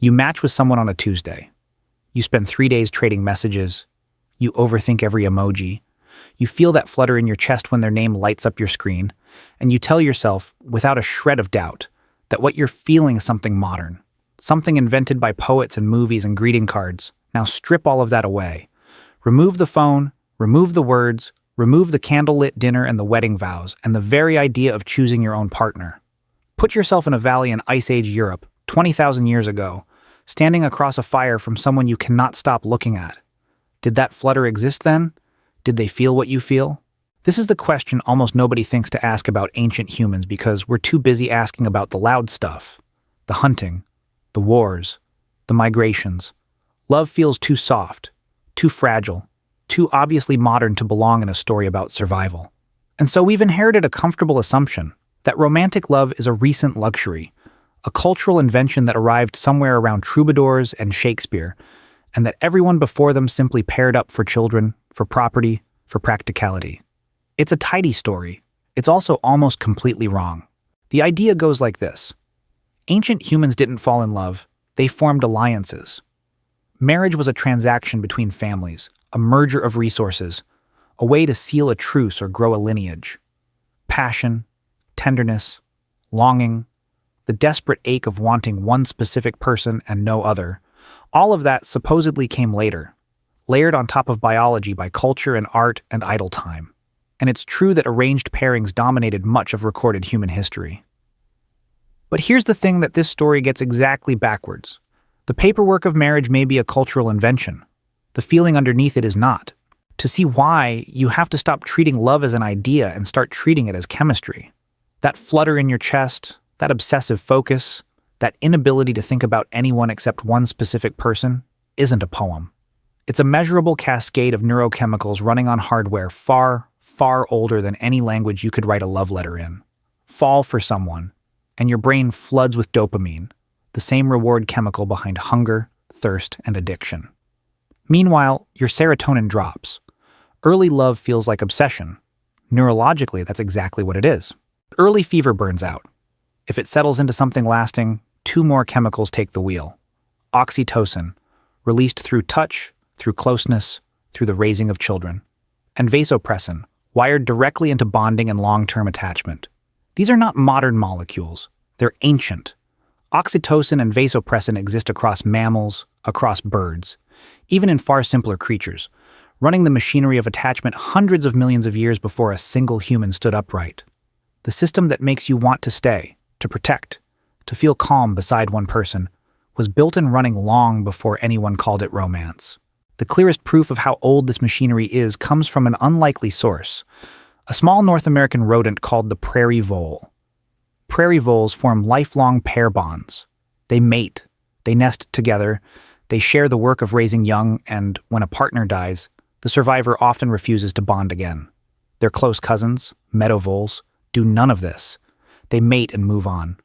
You match with someone on a Tuesday. You spend 3 days trading messages. You overthink every emoji. You feel that flutter in your chest when their name lights up your screen, and you tell yourself, without a shred of doubt, that what you're feeling is something modern, something invented by poets and movies and greeting cards. Now strip all of that away. Remove the phone, remove the words, remove the candlelit dinner and the wedding vows, and the very idea of choosing your own partner. Put yourself in a valley in Ice Age Europe, 20,000 years ago, standing across a fire from someone you cannot stop looking at. Did that flutter exist then? Did they feel what you feel? This is the question almost nobody thinks to ask about ancient humans because we're too busy asking about the loud stuff. The hunting, the wars, the migrations. Love feels too soft, too fragile, too obviously modern to belong in a story about survival. And so we've inherited a comfortable assumption that romantic love is a recent luxury, a cultural invention that arrived somewhere around troubadours and Shakespeare, and that everyone before them simply paired up for children, for property, for practicality. It's a tidy story. It's also almost completely wrong. The idea goes like this. Ancient humans didn't fall in love, they formed alliances. Marriage was a transaction between families, a merger of resources, a way to seal a truce or grow a lineage. Passion, tenderness, longing, the desperate ache of wanting one specific person and no other, all of that supposedly came later, layered on top of biology by culture and art and idle time. And it's true that arranged pairings dominated much of recorded human history. But here's the thing that this story gets exactly backwards. The paperwork of marriage may be a cultural invention. The feeling underneath it is not. To see why, you have to stop treating love as an idea and start treating it as chemistry. That flutter in your chest, that obsessive focus, that inability to think about anyone except one specific person, isn't a poem. It's a measurable cascade of neurochemicals running on hardware far, far older than any language you could write a love letter in. Fall for someone, and your brain floods with dopamine, the same reward chemical behind hunger, thirst, and addiction. Meanwhile, your serotonin drops. Early love feels like obsession. Neurologically, that's exactly what it is. Early fever burns out. If it settles into something lasting, 2 more chemicals take the wheel. Oxytocin, released through touch, through closeness, through the raising of children. And vasopressin, wired directly into bonding and long-term attachment. These are not modern molecules. They're ancient. Oxytocin and vasopressin exist across mammals, across birds, even in far simpler creatures, running the machinery of attachment hundreds of millions of years before a single human stood upright. The system that makes you want to stay, to protect, to feel calm beside one person, was built and running long before anyone called it romance. The clearest proof of how old this machinery is comes from an unlikely source, a small North American rodent called the prairie vole. Prairie voles form lifelong pair bonds. They mate, they nest together, they share the work of raising young, and when a partner dies, the survivor often refuses to bond again. Their close cousins, meadow voles, do none of this. They mate and move on.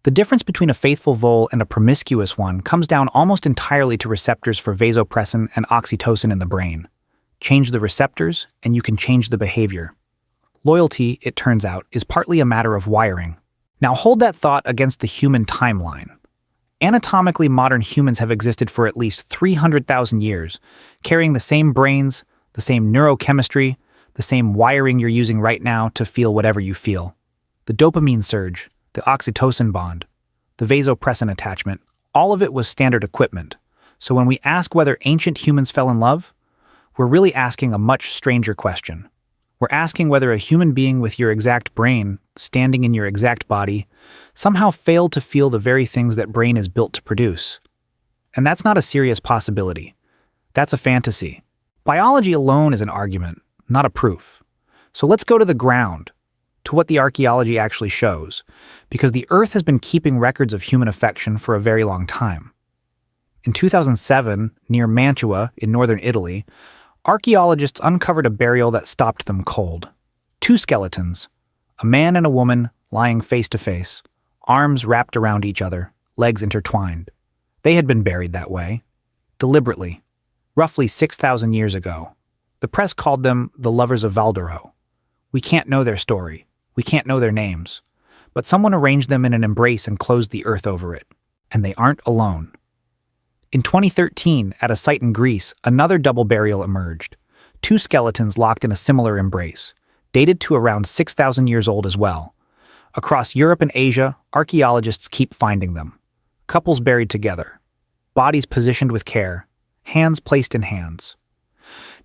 The difference between a faithful vole and a promiscuous one comes down almost entirely to receptors for vasopressin and oxytocin in the brain. Change the receptors, and you can change the behavior. Loyalty, it turns out, is partly a matter of wiring. Now hold that thought against the human timeline. Anatomically, modern humans have existed for at least 300,000 years, carrying the same brains, the same neurochemistry, the same wiring you're using right now to feel whatever you feel. The dopamine surge, the oxytocin bond, the vasopressin attachment, all of it was standard equipment. So when we ask whether ancient humans fell in love, we're really asking a much stranger question. We're asking whether a human being with your exact brain, standing in your exact body, somehow failed to feel the very things that brain is built to produce. And that's not a serious possibility. That's a fantasy. Biology alone is an argument, not a proof. So let's go to the ground, to what the archaeology actually shows, because the Earth has been keeping records of human affection for a very long time. In 2007, near Mantua in northern Italy, archaeologists uncovered a burial that stopped them cold. 2 skeletons, a man and a woman lying face to face, arms wrapped around each other, legs intertwined. They had been buried that way, deliberately, roughly 6,000 years ago. The press called them the lovers of Valdaro. We can't know their story. We can't know their names. But someone arranged them in an embrace and closed the earth over it. And they aren't alone. In 2013, at a site in Greece, another double burial emerged. Two skeletons locked in a similar embrace, dated to around 6,000 years old as well. Across Europe and Asia, archaeologists keep finding them. Couples buried together, bodies positioned with care, hands placed in hands.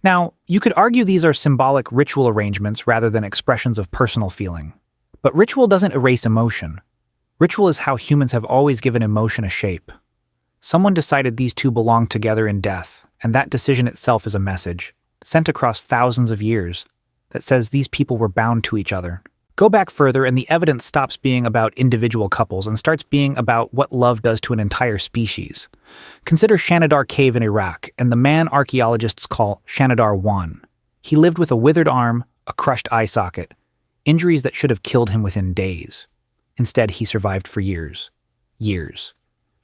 Now, you could argue these are symbolic ritual arrangements rather than expressions of personal feeling. But ritual doesn't erase emotion. Ritual is how humans have always given emotion a shape. Someone decided these two belonged together in death, and that decision itself is a message, sent across thousands of years, that says these people were bound to each other. Go back further and the evidence stops being about individual couples and starts being about what love does to an entire species. Consider Shanidar Cave in Iraq and the man archaeologists call Shanidar I. He lived with a withered arm, a crushed eye socket, injuries that should have killed him within days. Instead, he survived for years. Years.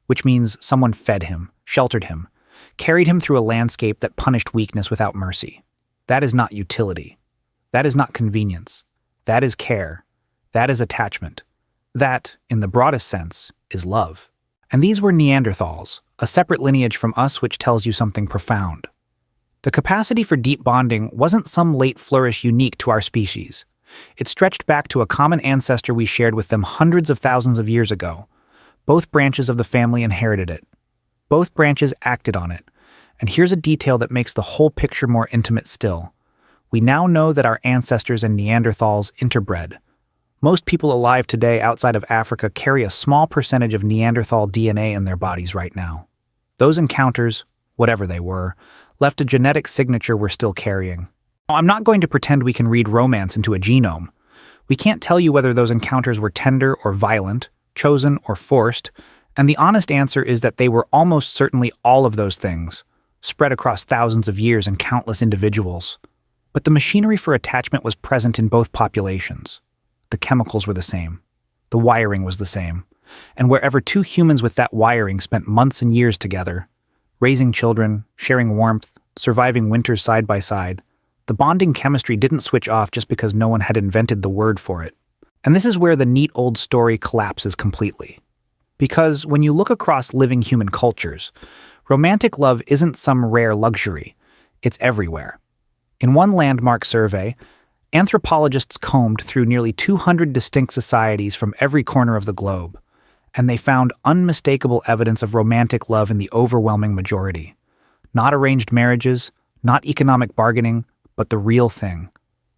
Which means someone fed him, sheltered him, carried him through a landscape that punished weakness without mercy. That is not utility. That is not convenience. That is care. That is attachment. That, in the broadest sense, is love. And these were Neanderthals, a separate lineage from us which tells you something profound. The capacity for deep bonding wasn't some late flourish unique to our species. It stretched back to a common ancestor we shared with them hundreds of thousands of years ago. Both branches of the family inherited it. Both branches acted on it. And here's a detail that makes the whole picture more intimate still. We now know that our ancestors and Neanderthals interbred. Most people alive today outside of Africa carry a small percentage of Neanderthal DNA in their bodies right now. Those encounters, whatever they were, left a genetic signature we're still carrying. Now, I'm not going to pretend we can read romance into a genome. We can't tell you whether those encounters were tender or violent, chosen or forced, and the honest answer is that they were almost certainly all of those things, spread across thousands of years and countless individuals. But the machinery for attachment was present in both populations. The chemicals were the same. The wiring was the same. And wherever two humans with that wiring spent months and years together, raising children, sharing warmth, surviving winters side by side, the bonding chemistry didn't switch off just because no one had invented the word for it. And this is where the neat old story collapses completely. Because when you look across living human cultures, romantic love isn't some rare luxury. It's everywhere. In one landmark survey, anthropologists combed through nearly 200 distinct societies from every corner of the globe, and they found unmistakable evidence of romantic love in the overwhelming majority. Not arranged marriages, not economic bargaining, but the real thing.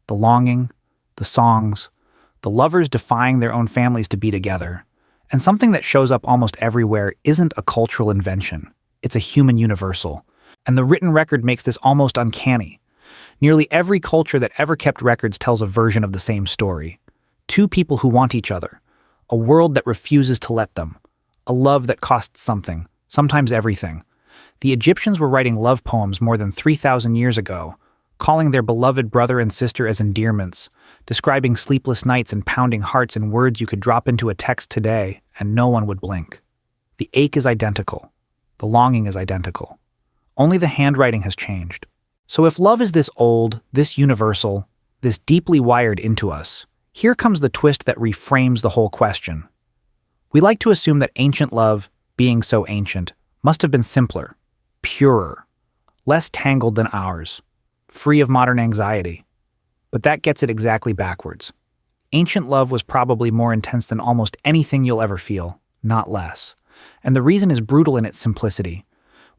The longing, the songs, the lovers defying their own families to be together. And something that shows up almost everywhere isn't a cultural invention. It's a human universal. And the written record makes this almost uncanny. Nearly every culture that ever kept records tells a version of the same story. Two people who want each other. A world that refuses to let them. A love that costs something, sometimes everything. The Egyptians were writing love poems more than 3,000 years ago, calling their beloved brother and sister as endearments, describing sleepless nights and pounding hearts in words you could drop into a text today and no one would blink. The ache is identical. The longing is identical. Only the handwriting has changed. So if love is this old, this universal, this deeply wired into us, here comes the twist that reframes the whole question. We like to assume that ancient love, being so ancient, must have been simpler, purer, less tangled than ours, free of modern anxiety. But that gets it exactly backwards. Ancient love was probably more intense than almost anything you'll ever feel, not less. And the reason is brutal in its simplicity.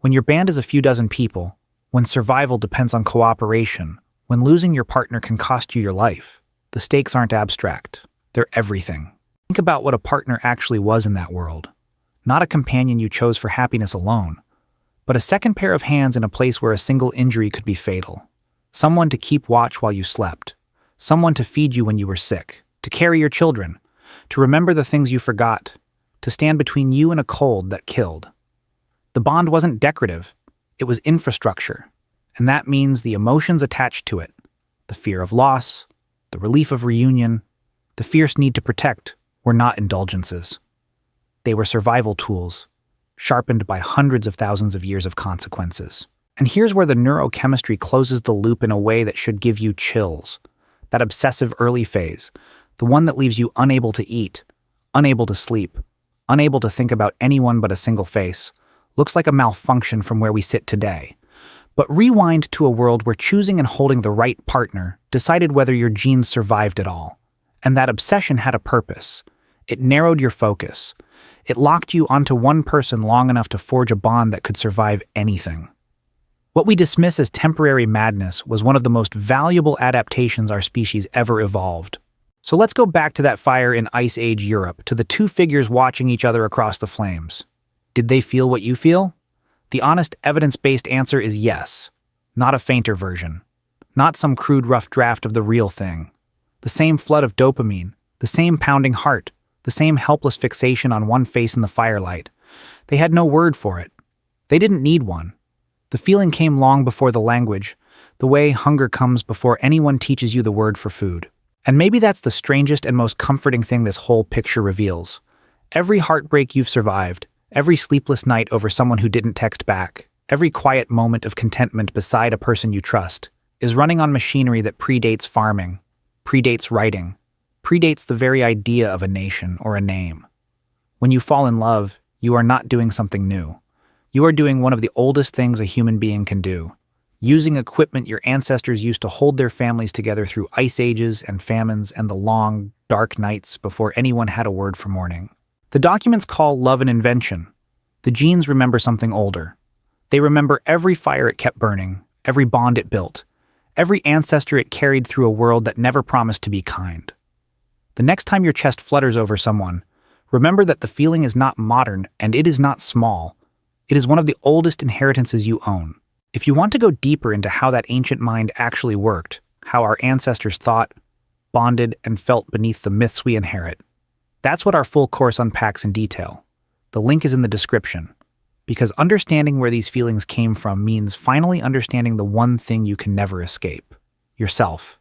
When your band is a few dozen people, when survival depends on cooperation, when losing your partner can cost you your life, the stakes aren't abstract. They're everything. Think about what a partner actually was in that world. Not a companion you chose for happiness alone, but a second pair of hands in a place where a single injury could be fatal. Someone to keep watch while you slept. Someone to feed you when you were sick. To carry your children. To remember the things you forgot. To stand between you and a cold that killed. The bond wasn't decorative. It was infrastructure, and that means the emotions attached to it, the fear of loss, the relief of reunion, the fierce need to protect, were not indulgences. They were survival tools, sharpened by hundreds of thousands of years of consequences. And here's where the neurochemistry closes the loop in a way that should give you chills. That obsessive early phase, the one that leaves you unable to eat, unable to sleep, unable to think about anyone but a single face, Looks like a malfunction from where we sit today. But rewind to a world where choosing and holding the right partner decided whether your genes survived at all. And that obsession had a purpose. It narrowed your focus. It locked you onto one person long enough to forge a bond that could survive anything. What we dismiss as temporary madness was one of the most valuable adaptations our species ever evolved. So let's go back to that fire in Ice Age Europe, to the two figures watching each other across the flames. Did they feel what you feel? The honest, evidence-based answer is yes. Not a fainter version. Not some crude rough draft of the real thing. The same flood of dopamine, the same pounding heart, the same helpless fixation on one face in the firelight. They had no word for it. They didn't need one. The feeling came long before the language, the way hunger comes before anyone teaches you the word for food. And maybe that's the strangest and most comforting thing this whole picture reveals. Every heartbreak you've survived, every sleepless night over someone who didn't text back, every quiet moment of contentment beside a person you trust, is running on machinery that predates farming, predates writing, predates the very idea of a nation or a name. When you fall in love, you are not doing something new. You are doing one of the oldest things a human being can do, using equipment your ancestors used to hold their families together through ice ages and famines and the long, dark nights before anyone had a word for morning. The documents call love an invention. The genes remember something older. They remember every fire it kept burning, every bond it built, every ancestor it carried through a world that never promised to be kind. The next time your chest flutters over someone, remember that the feeling is not modern and it is not small. It is one of the oldest inheritances you own. If you want to go deeper into how that ancient mind actually worked, how our ancestors thought, bonded, and felt beneath the myths we inherit, that's what our full course unpacks in detail. The link is in the description. Because understanding where these feelings came from means finally understanding the one thing you can never escape: yourself.